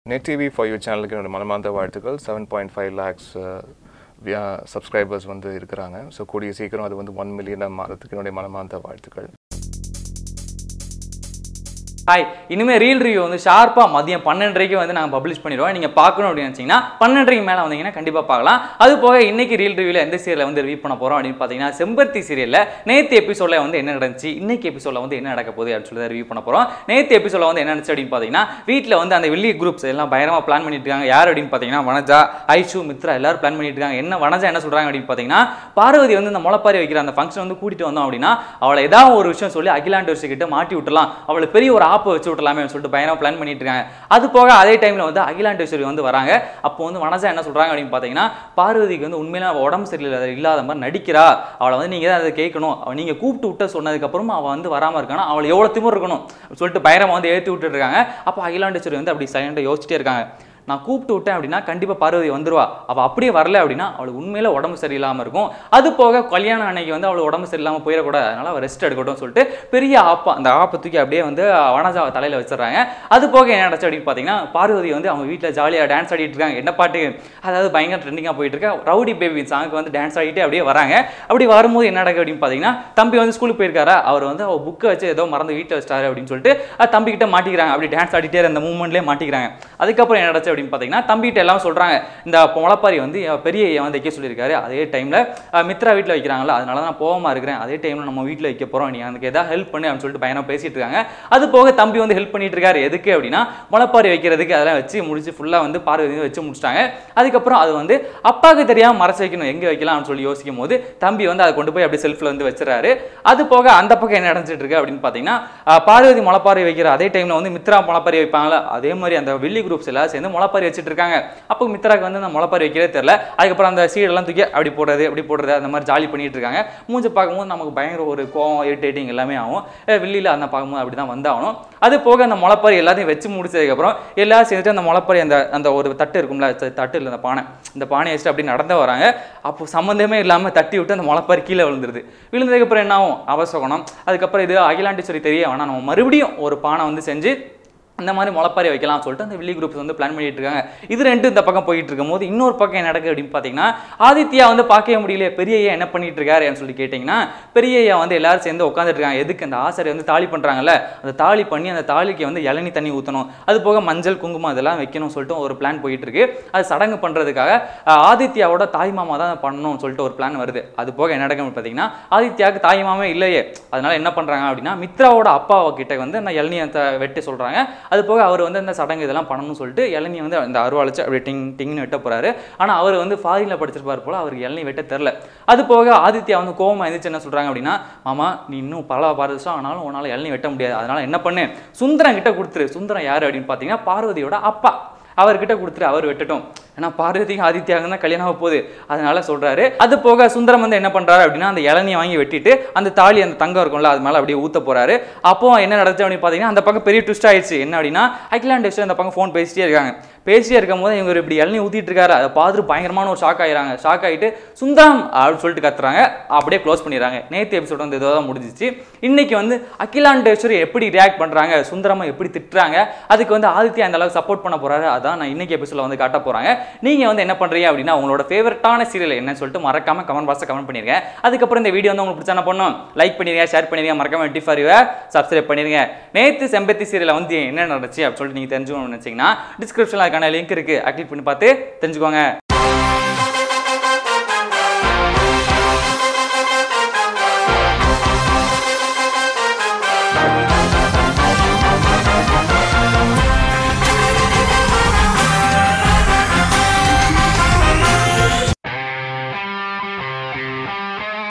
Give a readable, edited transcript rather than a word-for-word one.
Net TV for you channel ku manamantha varthukkal 7.5 lakhs subscribers வந்து இருக்குறாங்க so கூடிய சீக்கிரம் அது வந்து 1 மில்லியன் மாறதுக்கு என்னோட மனமார்ந்த வாழ்த்துக்கள் ஹாய் இனிமே ரீல் ரிவ்யூ வந்து ஷார்ப்பா மதியம் 12:30க்கு வந்து நாங்க பப்ளிஷ் பண்ணிடுவோம் நீங்க பார்க்கணும் அப்படி நினைச்சீங்கன்னா 12:30க்கு மேல வந்தீங்கன்னா கண்டிப்பா பார்க்கலாம் அது போக இன்னைக்கு ரீல் ரிவ்யூல எந்த சீரியலை வந்து ரிவ்யூ பண்ண போறோம் அப்படினு பாத்தீங்கன்னா செம்பருத்தி சீரியல்ல நேத்து எபிசோட்ல வந்து என்ன நடந்துச்சு இன்னைக்கு எபிசோட்ல வந்து என்ன நடக்க போகுது அப்படி சொல்லி ரிவ்யூ பண்ண போறோம் நேத்து எபிசோட்ல வந்து என்ன நடந்துச்சு அப்படினு பாத்தீங்கன்னா வீட்ல வந்து அந்த வெள்ளி குரூப்ஸ் எல்லாம் பயங்கரமா பிளான் பண்ணிட்டு இருக்காங்க யார் அப்படினு பாத்தீங்கன்னா வனஜா ஐஷு மித்ரா எல்லாரும் பிளான் பண்ணிட்டு இருக்காங்க என்ன வனஜா என்ன சொல்றாங்க அப்படினு பாத்தீங்கன்னா பார்வதி வந்து இந்த முளைப்பாரி வைக்கிற அந்த ஃபங்க்ஷன் வந்து கூட்டிட்டு வந்தோம் அப்படினா அவளை ஏதாவது ஒரு விஷயம் சொல்லி அகிலாண்டோர்ஸ் கிட்ட மாட்டி விட்டுறலாம் அவளை பெரிய ஒரு ஆப்பு வச்சு விட்டுறலாமே சொல்லிட்டு பயங்கரமா பிளான் பண்ணிட்டு இருக்காங்க அது போக அதே டைம்ல வந்து அகிலாண்டேஸ்வரி வந்து வராங்க அப்போ வந்து வனஜா என்ன சொல்றாங்க அப்படினு பாத்தீங்கன்னா பார்வதிக்கு வந்து உண்மையிலே உடம்பு சரியில்லாத இல்லாத மாதிரி நடிக்கிறா அவளை வந்து நீங்க தான் அதை கேட்கணும் நீங்க கூப்பிட்டு விட்ட சொன்னதுக்கு அப்புறமா அவ வந்து வராம இருக்கானா அவளை எவ்வளவு திமிரு இருக்கணும் சொல்லிட்டு பயங்கரமா வந்து ஏத்தி விட்டுட்டு இருக்காங்க அப்போ அகிலாண்டேஸ்வரி வந்து அப்படி சைலண்டா யோசிச்சிட்டே இருக்காங்க நான் கூப்பிட்டு விட்டேன் அப்படின்னா கண்டிப்பாக பார்வதி வந்துருவா அவள் அப்படியே வரல அப்படின்னா அவளுக்கு உண்மையில உடம்பு சரியில்லாமல் இருக்கும் அது போக கல்யாணம் அன்னைக்கு வந்து அவளுக்கு உடம்பு சரியில்லாமல் போயிடக்கூடாது அதனால அவள் ரெஸ்ட் எடுக்கட்டும் சொல்லிட்டு பெரிய அந்த ஆப்பை தூக்கி அப்படியே வந்து வனஜாவை தலையில் வச்சிடறாங்க அது போக என்ன நடச்சு அப்படின்னு பார்த்தீங்கன்னா பார்வதி வந்து அவங்க வீட்டில் ஜாலியாக டான்ஸ் ஆடிட்டு இருக்காங்க என்ன பாட்டு அதாவது பயங்கர ட்ரெண்டிங்காக போயிட்டு இருக்கா ரவுடி பேபி சாங்க்கு வந்து டான்ஸ் ஆடிட்டு அப்படியே வராங்க அப்படி வரும்போது என்ன நடக்கு அப்படின்னு பார்த்தீங்கன்னா தம்பி வந்து ஸ்கூலுக்கு போயிருக்காரா அவர் வந்து அவள் புக்கை வச்சு ஏதோ மறந்து வீட்டில் வச்சிட்டாரு அப்படின்னு சொல்லிட்டு தம்பிக்கிட்ட மாட்டிக்கிறாங்க அப்படி டான்ஸ் ஆடிட்டே அந்த மூமெண்ட்லேயே மாட்டிக்கிறாங்க அதுக்கப்புறம் என்ன நடச்சு அப்படின்னு பார்த்தீங்கன்னா தம்பிகிட்ட எல்லாம் சொல்றாங்க இந்த முளைப்பாரி வந்து பெரிய வந்து வைக்க சொல்லியிருக்காரு அதே டைம்ல மித்ரா வீட்டில் வைக்கிறாங்களா அதனால நான் போகாம இருக்கிறேன் அதே டைம்ல நம்ம வீட்டில் வைக்க போறோம் நீ எனக்கு ஏதாவது ஹெல்ப் பண்ணு அப்படின்னு சொல்லிட்டு பயணம் பேசிட்டு இருக்காங்க அது போக தம்பி வந்து ஹெல்ப் பண்ணிட்டு இருக்காரு எதுக்கு அப்படின்னா முளைப்பாரி வைக்கிறதுக்கு அதெல்லாம் வச்சு முடிச்சு ஃபுல்லா வந்து பார்வதி வச்சு முடிச்சிட்டாங்க அதுக்கப்புறம் அது வந்து அப்பாவுக்கு தெரியாம மறைச்சு வைக்கணும் எங்க வைக்கலாம் அப்படின்னு சொல்லி யோசிக்கும் போது தம்பி வந்து அதை கொண்டு போய் அப்படியே செல்ஃப்ல வந்து வச்சிடறாரு அது போக அந்த பக்கம் என்ன நடந்துட்டு இருக்கு அப்படின்னு பாத்தீங்கன்னா பார்வதி முளைப்பாரி வைக்கிற அதே டைம்ல வந்து மித்ரா முளைப்பாரி வைப்பாங்களா அதே மாதிரி அந்த வெள்ளி குரூப்ஸ் எல்லாம் சேர்ந்து முளைப்பாரி வச்சுட்டு இருக்காங்க அப்போ மித்ராக்கு வந்து அந்த முளைப்பாரி வைக்கிறதே தெரியல அதுக்கப்புறம் அந்த சீடெல்லாம் தூக்கி அப்படி போடுறது அந்த மாதிரி ஜாலி பண்ணிட்டு இருக்காங்க மூஞ்ச பார்க்கும்போது நமக்கு பயங்கர ஒரு கோவம் இரிட்டேட்டிங் எல்லாமே ஆகும் வெளியில அந்த பார்க்கும்போது அப்படிதான் வந்தாகணும் அது போக அந்த முளைப்பாரி எல்லாத்தையும் வச்சு முடிச்சதுக்கப்புறம் எல்லாரும் சேர்ந்துட்டு அந்த முளைப்பாரி அந்த ஒரு தட்டு இருக்கும்ல தட்டு இல்லை இந்த பானையை வச்சுட்டு அப்படி நடந்து வராங்க அப்போ சம்மந்தமே இல்லாமல் தட்டி விட்டு அந்த முளைப்பாரி கீழே விழுந்ததுக்கப்புறம் என்ன ஆகும் அவசகனம் அதுக்கப்புறம் இது அகிலாண்டேஸ்வரி தெரிய வேணாம் நம்ம மறுபடியும் ஒரு பானை வந்து செஞ்சு அந்த மாதிரி முளைப்பாரி வைக்கலாம் சொல்லிட்டு அந்த வெள்ளி குரூப்ஸ் வந்து பிளான் பண்ணிட்டு இருக்காங்க இது ரெண்டு இந்த பக்கம் போயிட்டு இருக்கும் போது இன்னொரு பக்கம் என்ன நடக்குது அப்படின்னு பார்த்தீங்கன்னா ஆதித்யா வந்து பார்க்கவே முடியல பெரிய ஐயா என்ன பண்ணிட்டு இருக்காருன்னு சொல்லி கேட்டிங்கன்னா பெரிய ஐயா வந்து எல்லாரும் சேர்ந்து உட்காந்துட்டு இருக்காங்க எதுக்கு அந்த ஆசாரி வந்து தாலி பண்ணுறாங்கல்ல அந்த தாலி பண்ணி அந்த தாலிக்கு வந்து இளநீ தண்ணி ஊற்றணும் அது போக மஞ்சள் குங்குமம் அதெல்லாம் வைக்கணும்னு சொல்லிட்டு ஒரு பிளான் போயிட்டு இருக்கு அது சடங்கு பண்ணுறதுக்காக ஆதித்யாவோட தாய் மாமா தான் பண்ணணும்னு சொல்லிட்டு ஒரு பிளான் வருது அது போக என்ன நடக்குன்னு பார்த்தீங்கன்னா ஆதித்யாவுக்கு தாய் மாமே இல்லையே அதனால என்ன பண்ணுறாங்க அப்படின்னா மித்ராவோட அப்பாவை கிட்ட வந்து அந்த இளநீ வெட்டி சொல்கிறாங்க அது போக அவர் வந்து இந்த சடங்கு இதெல்லாம் பண்ணணும்னு சொல்லிட்டு இளநீ வந்து அந்த அருவாளிச்சு அப்படி டிங்னு வெட்ட போறாரு ஆனால் அவர் வந்து ஃபாரின்ல படிச்சிருப்பாரு போல அவருக்கு இளநீ வெட்ட தெரில அது போக ஆதித்யா வந்து கோவமா எந்திரிச்சு என்ன சொல்றாங்க அப்படின்னா மாமா நீ இன்னும் பல வருஷம் ஆனாலும் உன்னால இளநீ வெட்ட முடியாது அதனால என்ன பண்ணு சுந்தரம் கிட்ட கொடுத்துரு சுந்தரம் யாரு அப்படின்னு பார்த்தீங்கன்னா பார்வதியோட அப்பா அவர்கிட்ட கொடுத்துட்டு அவர் வெட்டட்டும் ஏன்னா பார்வதிக்கு ஆதித்யாவுக்கு தான் கல்யாணம் ஆக போகுது அதனால சொல்றாரு அது போக சுந்தரம் வந்து என்ன பண்றாரு அப்படின்னா அந்த இளநியை வாங்கி வெட்டிட்டு அந்த தாலி அந்த தங்கம் இருக்கும்ல அது மேலே அப்படியே ஊத்த போறாரு அப்போ என்ன நடந்துச்சு அப்படின்னு பார்த்தீங்கன்னா அந்த பக்கம் பெரிய ட்விஸ்ட் ஆயிடுச்சு என்ன அப்படின்னா அகிலாண்டேஸ்வரி அந்த பக்கம் ஃபோன் பேசிட்டே இருக்காங்க பேசிட்டே இருக்கும் போது இவங்க இப்படி இளநீ ஊத்திட்டு இருக்காரு அதை பார்த்துட்டு பயங்கரமான ஒரு ஷாக் ஆகிட்டு சுந்தரம் அப்படின்னு சொல்லிட்டு கத்துறாங்க அப்படியே க்ளோஸ் பண்ணிடுறாங்க நேற்று எபிசோட் வந்து இதோ தான் முடிஞ்சிச்சு இன்னைக்கு வந்து அகிலாண்டேஸ்வரி எப்படி ரியாக்ட் பண்றாங்க சுந்தரமா எப்படி திட்டுறாங்க அதுக்கு வந்து ஆதித்யா அந்த அளவுக்கு சப்போர்ட் பண்ண போறாரு அதான் நான் இன்னைக்கு எபிசோட்ல வந்து காட்ட போறாங்க நீங்க வந்து என்ன பண்றீங்க அப்படின்னா உங்களோட ஃபேவரட்டான சீரியல் என்ன சொல்லிட்டு மறக்காம கமெண்ட் பாக்ஸ்ல கமெண்ட் பண்ணிருங்க அதுக்கப்புறம் இந்த வீடியோ வந்து உங்களுக்கு பிடிச்சா என்ன பண்ணும் லைக் பண்ணிருங்க ஷேர் பண்ணிருங்க மறக்காம 24 சப்ஸ்கிரைப் பண்ணிருங்க நேத்து செம்பருத்தி சீரியல்ல வந்து என்ன நடந்துச்சு அப்படி சொல்லிட்டு நீங்க தெரிஞ்சுக்கணும்னு நினைச்சீங்கன்னா டிஸ்கிரிப்ஷன்ல அதுக்கான லிங்க் இருக்கு கிளிக் பண்ணி பார்த்து தெரிஞ்சுக்கோங்க